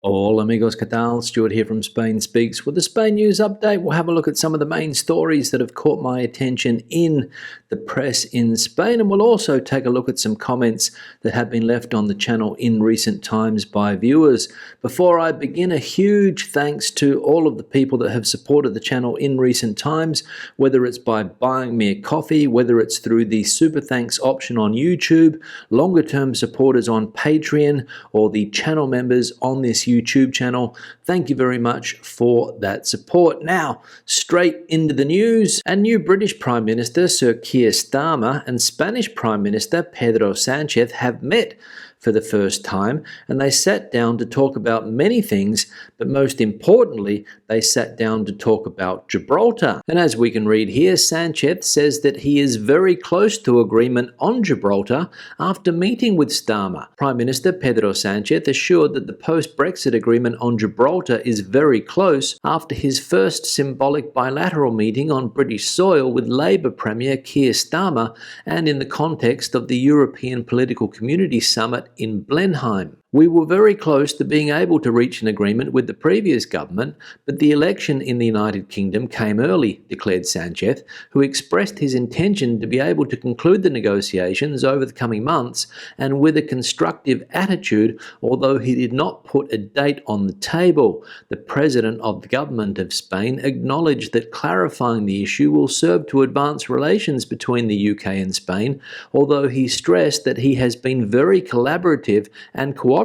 Hola amigos, ¿qué tal? Stuart here from Spain Speaks. With the Spain News Update, we'll have a look at some of the main stories that have caught my attention in the press in Spain, and we'll also take a look at some comments that have been left on the channel in recent times by viewers. Before I begin, a huge thanks to all of the people that have supported the channel in recent times, whether it's by buying me a coffee, whether it's through the Super Thanks option on YouTube, longer term supporters on Patreon, or the channel members on this YouTube channel. Thank you very much for that support. Now, straight into the news. A new British Prime Minister, Sir Keir Starmer, and Spanish Prime Minister Pedro Sánchez have met for the first time, and they sat down to talk about many things, but most importantly, they sat down to talk about Gibraltar. And as we can read here, Sánchez says that he is very close to agreement on Gibraltar after meeting with Starmer. Prime Minister Pedro Sánchez assured that the post-Brexit agreement on Gibraltar is very close after his first symbolic bilateral meeting on British soil with Labour Premier Keir Starmer, and in the context of the European Political Community Summit in Blenheim. We were very close to being able to reach an agreement with the previous government, but the election in the United Kingdom came early, declared Sánchez, who expressed his intention to be able to conclude the negotiations over the coming months and with a constructive attitude, although he did not put a date on the table. The president of the government of Spain acknowledged that clarifying the issue will serve to advance relations between the UK and Spain, although he stressed that he has been very collaborative and cooperative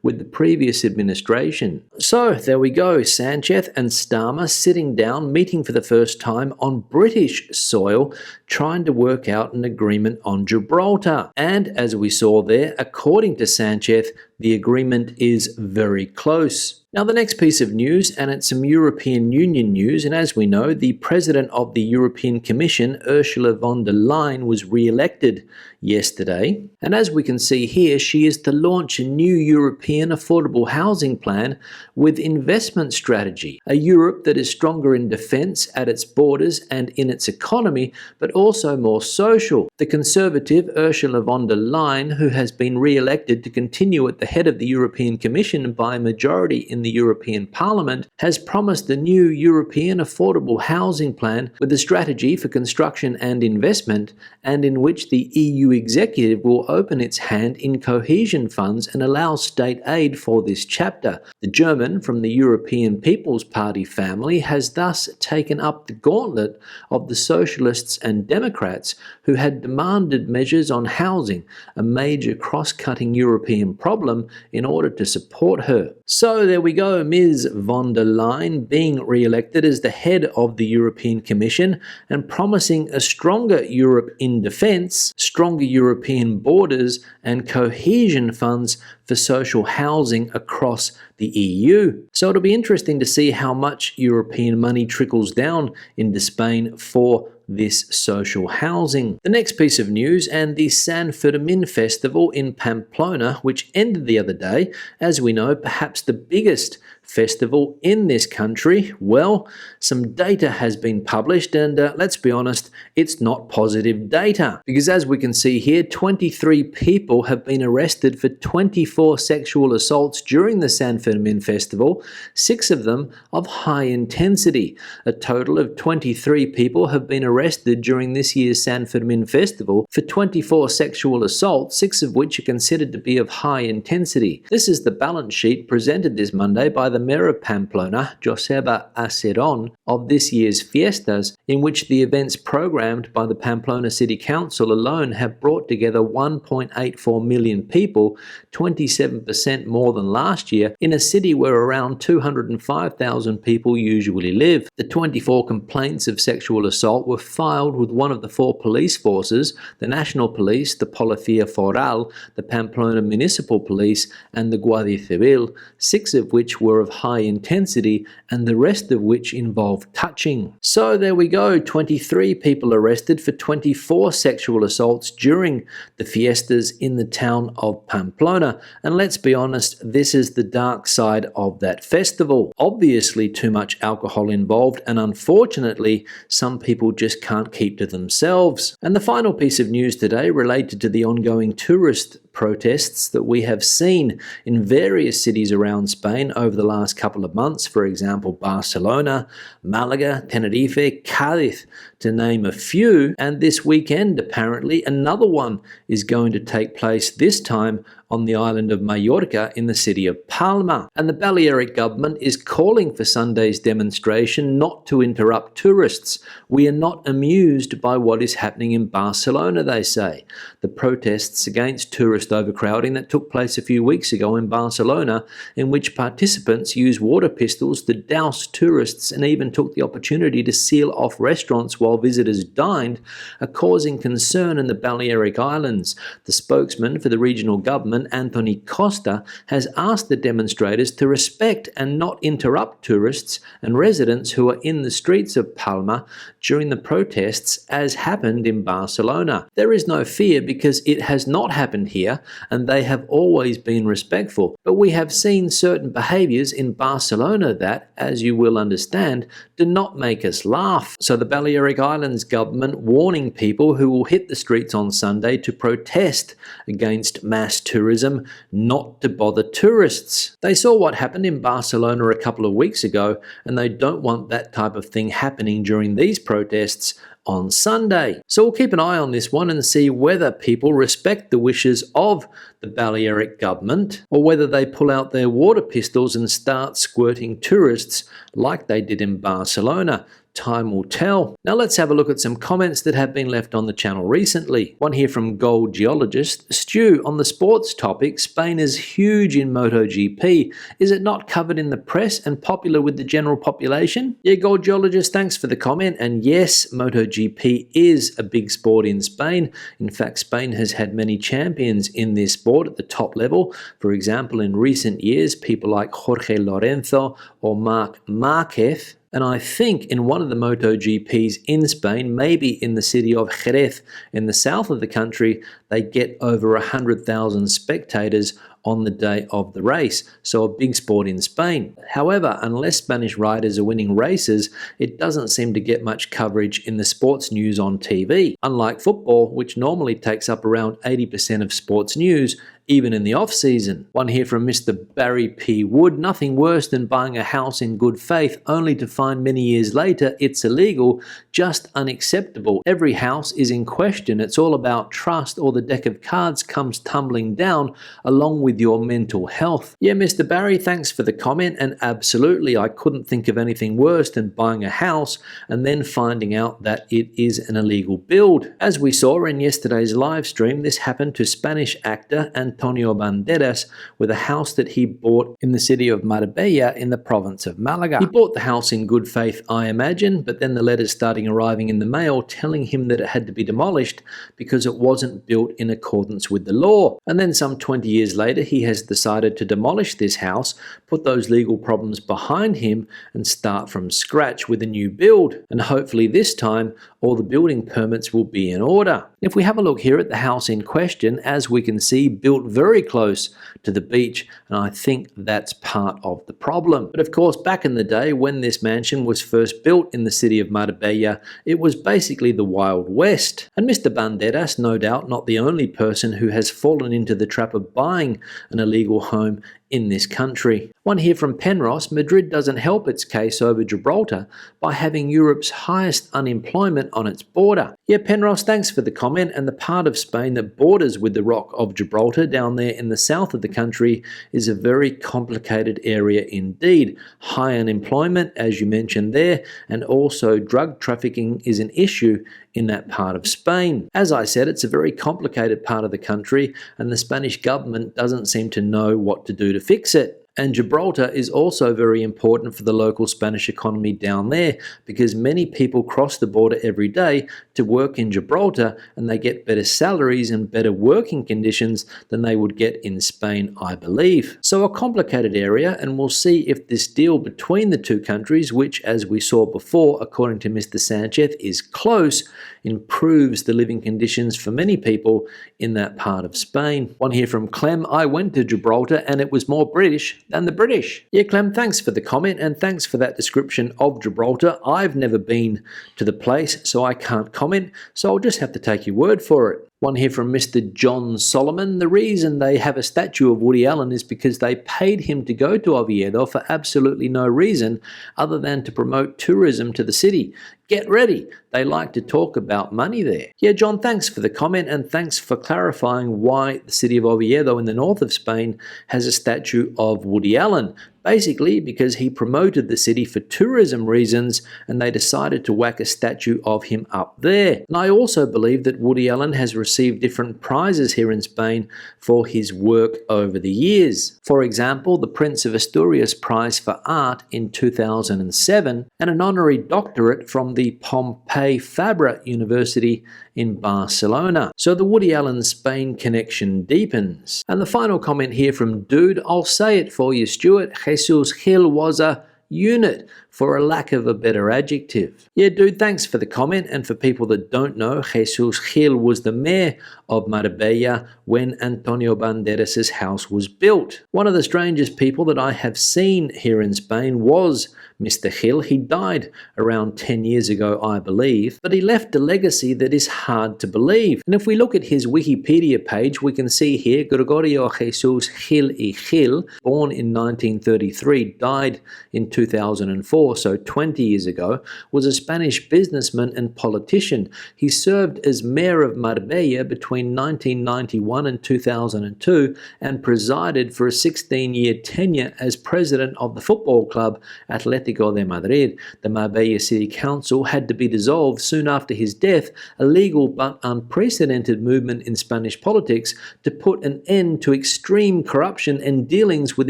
with the previous administration. So there we go, Sánchez and Starmer sitting down, meeting for the first time on British soil, trying to work out an agreement on Gibraltar. And as we saw there, according to Sánchez, the agreement is very close. Now the next piece of news, and it's some European Union news, and as we know, the President of the European Commission, Ursula von der Leyen, was re-elected yesterday. And as we can see here, she is to launch a new European affordable housing plan with investment strategy. A Europe that is stronger in defence at its borders and in its economy, but also more social. The Conservative Ursula von der Leyen, who has been re-elected to continue at the head of the European Commission by a majority in the European Parliament, has promised a new European affordable housing plan with a strategy for construction and investment, and in which the EU executive will open its hand in cohesion funds and allow state aid for this chapter. The German from the European People's Party family has thus taken up the gauntlet of the Socialists and Democrats, who had demanded measures on housing, a major cross-cutting European problem, in order to support her. So there we go, Ms. von der Leyen being re-elected as the head of the European Commission and promising a stronger Europe in defence, stronger European borders, and cohesion funds for social housing across the EU. So it'll be interesting to see how much European money trickles down into Spain for this social housing. The next piece of news, and the Sanfermines festival in Pamplona, which ended the other day, as we know, perhaps the biggest festival in this country. Well, some data has been published, and let's be honest, it's not positive data, because as we can see here, 23 people have been arrested for 24 sexual assaults during the Sanfermines festival, 6 of them of high intensity. A total of 23 people have been arrested during this year's Sanfermines festival for 24 sexual assaults, 6 of which are considered to be of high intensity. This is the balance sheet presented this Monday by the Mayor of Pamplona, Joseba Aceron, of this year's fiestas, in which the events programmed by the Pamplona City Council alone have brought together 1.84 million people, 27% more than last year, in a city where around 205,000 people usually live. The 24 complaints of sexual assault were filed with one of the 4 police forces, the National Police, the Policía Foral, the Pamplona Municipal Police, and the Guardia Civil, 6 of which were of high intensity and the rest of which involve touching. So there we go, 23 people arrested for 24 sexual assaults during the fiestas in the town of Pamplona. And let's be honest, this is the dark side of that festival. Obviously too much alcohol involved, and unfortunately some people just can't keep to themselves. And the final piece of news today related to the ongoing tourist protests that we have seen in various cities around Spain over the last couple of months. For example, Barcelona, Malaga, Tenerife, Cádiz, to name a few. And this weekend, apparently, another one is going to take place, this time on the island of Mallorca in the city of Palma. And the Balearic government is calling for Sunday's demonstration not to interrupt tourists. We are not amused by what is happening in Barcelona, they say. The protests against tourist overcrowding that took place a few weeks ago in Barcelona, in which participants used water pistols to douse tourists and even took the opportunity to seal off restaurants while visitors dined, are causing concern in the Balearic Islands. The spokesman for the regional government, Antoni Costa, has asked the demonstrators to respect and not interrupt tourists and residents who are in the streets of Palma during the protests, as happened in Barcelona. There is no fear because it has not happened here and they have always been respectful. But we have seen certain behaviors in Barcelona that, as you will understand, do not make us laugh. So the Balearic Islands government warning people who will hit the streets on Sunday to protest against mass tourism not to bother tourists. They saw what happened in Barcelona a couple of weeks ago, and they don't want that type of thing happening during these protests on Sunday. So we'll keep an eye on this one and see whether people respect the wishes of the Balearic government or whether they pull out their water pistols and start squirting tourists like they did in Barcelona. Time will tell. Now let's have a look at some comments that have been left on the channel recently. One here from Gold Geologist. Stu, on the sports topic, Spain is huge in MotoGP. Is it not covered in the press and popular with the general population? Yeah, Gold Geologist, thanks for the comment. And yes, MotoGP is a big sport in Spain. In fact, Spain has had many champions in this sport at the top level. For example, in recent years, people like Jorge Lorenzo or Marc Marquez. And I think in one of the MotoGPs in Spain, maybe in the city of Jerez in the south of the country, they get over 100,000 spectators on the day of the race, so a big sport in Spain. However, unless Spanish riders are winning races, it doesn't seem to get much coverage in the sports news on TV. Unlike football, which normally takes up around 80% of sports news, even in the off-season. One here from Mr. Barry P. Wood. Nothing worse than buying a house in good faith only to find many years later it's illegal, just unacceptable. Every house is in question. It's all about trust, or the deck of cards comes tumbling down along with your mental health. Yeah, Mr. Barry, thanks for the comment, and absolutely, I couldn't think of anything worse than buying a house and then finding out that it is an illegal build. As we saw in yesterday's live stream, this happened to Spanish actor Antonio Banderas with a house that he bought in the city of Marbella in the province of Malaga. He bought the house in good faith, I imagine, but then the letters starting arriving in the mail telling him that it had to be demolished because it wasn't built in accordance with the law. And then some 20 years later, he has decided to demolish this house, put those legal problems behind him, and start from scratch with a new build. And hopefully this time, all the building permits will be in order. If we have a look here at the house in question, as we can see, built very close to the beach, and I think that's part of the problem. But of course, back in the day when this mansion was first built in the city of Marbella, it was basically the Wild West. And Mr. Banderas, no doubt not the only person who has fallen into the trap of buying an illegal home in this country. One here from Penrose. Madrid doesn't help its case over Gibraltar by having Europe's highest unemployment on its border. Yeah, Penrose, thanks for the comment. And the part of Spain that borders with the Rock of Gibraltar down there in the south of the country is a very complicated area indeed. High unemployment, as you mentioned there, and also drug trafficking is an issue in that part of Spain. As I said, it's a very complicated part of the country, and the Spanish government doesn't seem to know what to do to fix it. And Gibraltar is also very important for the local Spanish economy down there, because many people cross the border every day to work in Gibraltar, and they get better salaries and better working conditions than they would get in Spain, I believe. So a complicated area, and we'll see if this deal between the two countries, which as we saw before, according to Mr. Sanchez, is close, improves the living conditions for many people in that part of Spain. One here from Clem: I went to Gibraltar and it was more British than the British. Yeah, Clem, thanks for the comment and thanks for that description of Gibraltar. I've never been to the place, so I can't comment, so I'll just have to take your word for it. One here from Mr. John Solomon: the reason they have a statue of Woody Allen is because they paid him to go to Oviedo for absolutely no reason other than to promote tourism to the city. Get ready, they like to talk about money there. Yeah, John, thanks for the comment and thanks for clarifying why the city of Oviedo in the north of Spain has a statue of Woody Allen. Basically because he promoted the city for tourism reasons and they decided to whack a statue of him up there. And I also believe that Woody Allen has received different prizes here in Spain for his work over the years. For example, the Prince of Asturias Prize for Art in 2007 and an honorary doctorate from the Pompeu Fabra University in Barcelona. So the Woody Allen Spain connection deepens. And the final comment here from Dude: I'll say it for you, Stuart, Jesus Gil was a unit, for a lack of a better adjective. Yeah, dude, thanks for the comment. And for people that don't know, Jesus Gil was the mayor of Marbella when Antonio Banderas' house was built. One of the strangest people that I have seen here in Spain was Mr. Gil. He died around 10 years ago, I believe, but he left a legacy that is hard to believe. And if we look at his Wikipedia page, we can see here, Gregorio Jesus Gil y Gil, born in 1933, died in 2004. So 20 years ago, was a Spanish businessman and politician. He served as mayor of Marbella between 1991 and 2002 and presided for a 16-year tenure as president of the football club Atlético de Madrid. The Marbella City Council had to be dissolved soon after his death, a legal but unprecedented movement in Spanish politics to put an end to extreme corruption and dealings with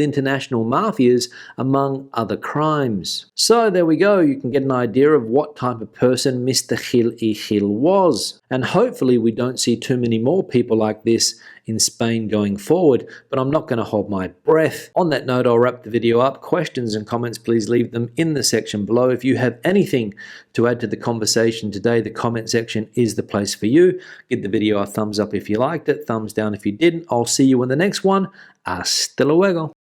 international mafias, among other crimes. So there we go, you can get an idea of what type of person Mr. Gil y Gil was. And hopefully we don't see too many more people like this in Spain going forward, but I'm not going to hold my breath. On that note, I'll wrap the video up. Questions and comments, please leave them in the section below. If you have anything to add to the conversation today, the comment section is the place for you. Give the video a thumbs up if you liked it, thumbs down if you didn't. I'll see you in the next one. Hasta luego.